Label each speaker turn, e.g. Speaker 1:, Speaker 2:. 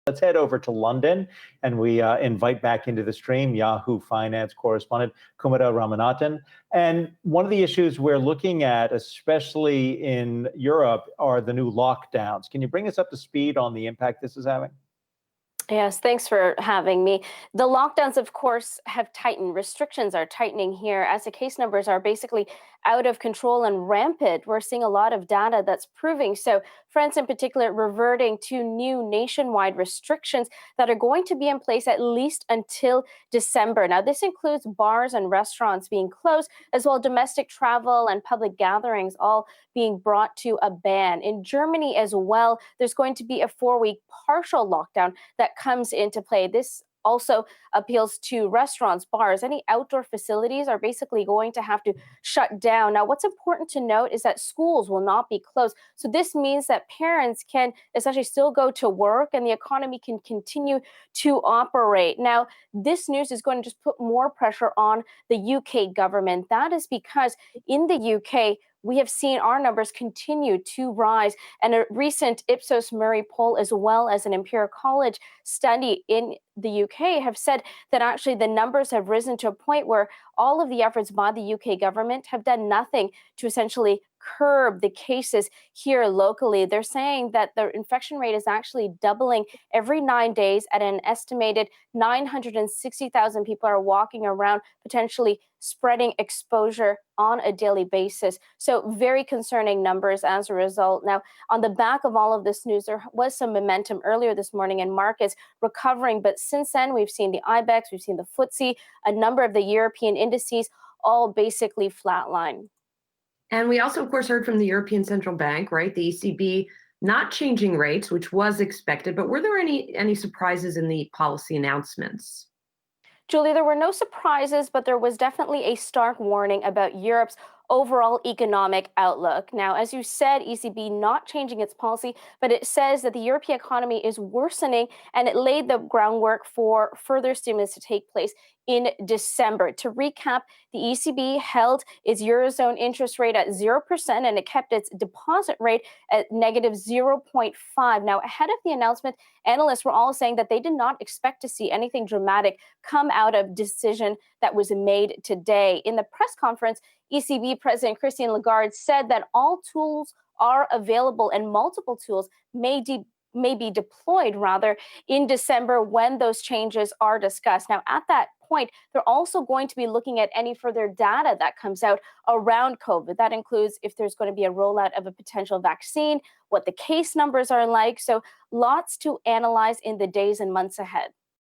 Speaker 1: Let's head over to London and we invite back into the stream Yahoo Finance correspondent Kumutha Ramanathan. And one of the issues we're looking at, especially in Europe, are the new lockdowns. Can you bring us up to speed on the impact this is having?
Speaker 2: Yes, thanks for having me. The lockdowns, of course, have tightened. Restrictions are tightening here as the case numbers are basically out of control and rampant. We're seeing a lot of data that's proving. So, France in particular reverting to new nationwide restrictions that are going to be in place at least until December. Now, this includes bars and restaurants being closed, as well as domestic travel and public gatherings all being brought to a ban. In Germany as well, there's going to be a 4-week partial lockdown that comes into play. This also appeals to restaurants, bars, any outdoor facilities are basically going to have to shut down. Now, what's important to note is that schools will not be closed. So this means that parents can essentially still go to work and the economy can continue to operate. Now, this news is going to just put more pressure on the UK government. That is because in the UK, we have seen our numbers continue to rise. And a recent Ipsos Murray poll, as well as an Imperial College study in the UK, have said that actually the numbers have risen to a point where all of the efforts by the UK government have done nothing to essentially curb the cases here locally. They're saying that the infection rate is actually doubling every 9 days at an estimated 960,000 people are walking around, potentially spreading exposure on a daily basis. So very concerning numbers as a result. Now, on the back of all of this news, there was some momentum earlier this morning in markets recovering. But since then, we've seen the IBEX, we've seen the FTSE, a number of the European indices all basically flatline.
Speaker 3: And we also, of course, heard from the European Central Bank, right? The ECB not changing rates, which was expected. But were there any surprises in the policy announcements?
Speaker 2: Julie, there were no surprises, but there was definitely a stark warning about Europe's overall economic outlook. Now, as you said, ECB not changing its policy, but it says that the European economy is worsening and it laid the groundwork for further stimulus to take place in December. To recap, the ECB held its Eurozone interest rate at 0% and it kept its deposit rate at negative 0.5. Now, ahead of the announcement, analysts were all saying that they did not expect to see anything dramatic come out of decision that was made today. In the press conference, ECB President Christine Lagarde said that all tools are available and multiple tools may be deployed rather in December when those changes are discussed. Now, at that point, they're also going to be looking at any further data that comes out around COVID. That includes if there's going to be a rollout of a potential vaccine, what the case numbers are like. So lots to analyze in the days and months ahead.